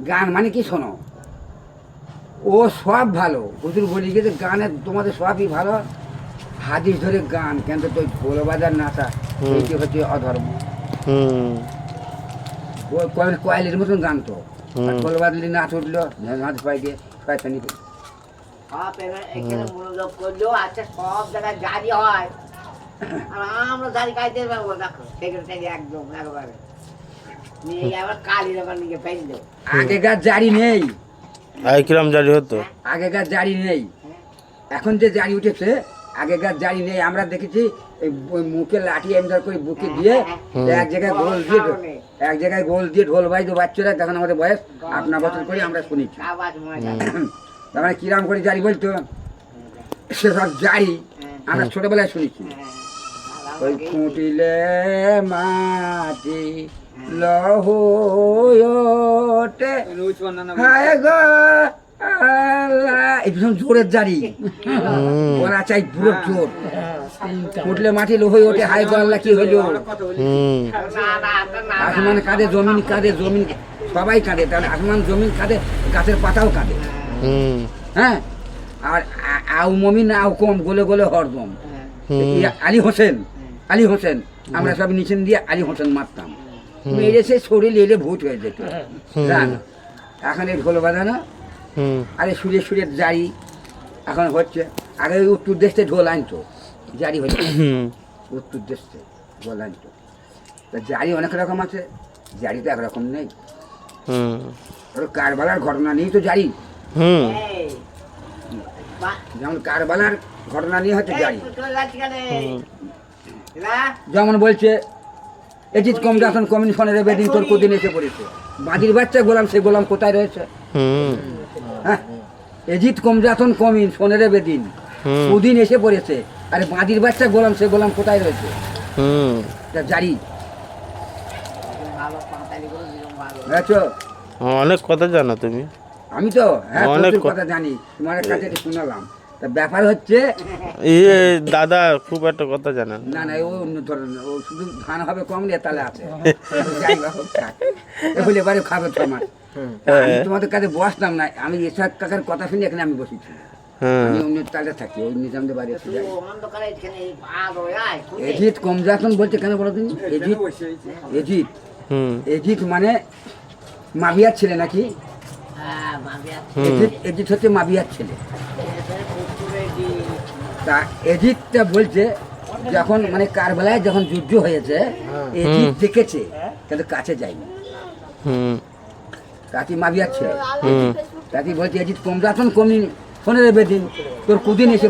গান মানে কি শোনো, ও সব ভালো, হুজুর বলি গেছে গানের তোমাদের সবই ভালো, হাদিস ধরে গান, কিন্তু তো ঢোল বাজার নাচা এইটি হচ্ছে অধর্ম। কয়েলের মতন গান তো, ঢোল বাজলি নাচ উঠলো, নাচ পাই দিয়ে শয়তানি। সব এখানে মনোযোগ করলেও আচ্ছা সব জায়গায় জারি হয়, আর আমরা জারি খাইতে পারবো দেখো সেখান থেকে একদম একবারে নিয়ে আবার কালির আবার নিয়ে ফেললো। আগেকার জারি নেই, কিরম জারি হতো? আগেকার জারি নেই, এখন যে জারি উঠেছে আগেকার জারি নেই। আমরা দেখেছি এই মুখে লাঠি এমদার করে বুকে দিয়ে এক জায়গায় গোল দিয়ে এক জায়গায় গোল দিয়ে ঢোল বাজতো বাচ্চারা, তখন আমাদের বয়স 8-9 বছর করে আমরা শুনেছি। আওয়াজ মজা তার মানে কিরাম করে জারি বলতো, সেসব জারি আমরা ছোটবেলায় শুনেছি। ওই ফুটিলে মাটি লহোটে হায় গো আল্লাহ, এই ভীষণ জোরের জারি, ওরা চাই পুরো জোর। ফুটলে মাটি লোহই ওঠে হায় গো আল্লাহ, কি হইল? আসমান কাঁদে, জমিন কাঁদে, জমিন সবাই কাঁদে, তাহলে আসমান জমিন কাঁদে, গাছের পাতাও কাঁদে। হ্যাঁ, আর আউ মমিন আউ কম গোলে গোলে হরদম। আলী হোসেন, আলী হোসেন, আমরা সব নিচেন দিয়ে আলী হোসেন মারতাম, মেরে সে শরীর এলে ভূত হয়ে যেত। জান এখন এই ঢোল বাজানো, আরে সুরে সুরের জারি এখন হচ্ছে। আগে ওই উত্তর দেশে ঢোল আনতো, জারি হচ্ছে উত্তর দেশে ঢোল আনতো। তা জারি অনেক রকম আছে, জারি তো একরকম নেই। কারবালার ঘটনা নিয়েই তো জারি, যেমন কারবালার ঘটনা নিয়ে হচ্ছে জারি। যেমন বলছে এজিদ কমজাসন কমিশনের বেদিন তোর কদিন এসে পড়েছে, বাজির বাচ্চা গোলাম, সে গোলাম কোথায় রয়েছে? হ্যাঁ, এজিদ কমজাসন কমিন সোনের বেদিন কদিন এসে পড়েছে, আরে বাজির বাচ্চা গোলাম, সে গোলাম কোথায় রয়েছে? জারি। অনেক কথা জানো তুমি। আমি তো হ্যাঁ অনেক কথা জানি, তোমার কাছে শুনলাম। তা ব্যাপার হচ্ছে দাদা খুব একটা কথা জানা না, না ও অন্য ধরনের, ও শুধু ধান হবে কম নিয়ে তাহলে আছে। যাই হোক থাক, এগুলো এবারে খাবে তোমার। আমি তোমাদের কাছে বসতাম না, আমি এসব কাকার কথা শুনে এখানে আমি বসেছি। আমি অন্য তালে থাকি, ওই নিজামদের বাড়ি এসে যাই। এজিদ কমজাসন বলছে কেন বলো তুমি? এজিদ, এজিদ, এজিদ মানে মাবিয়ার ছেলে নাকি? এজিদ হচ্ছে মাবিয়ার ছেলে। তা এজিদটা বলছে যখন মানে কারবালায় যখন যুদ্ধ হয়েছে, এজিদ দেখেছে কিন্তু কাছে যায়নি। তাতি মাবিয়ার ছেলে, তাতি বলছে এজিদ কমজাসন কমি শোনে রে বেদিন তোর কুদিন এসে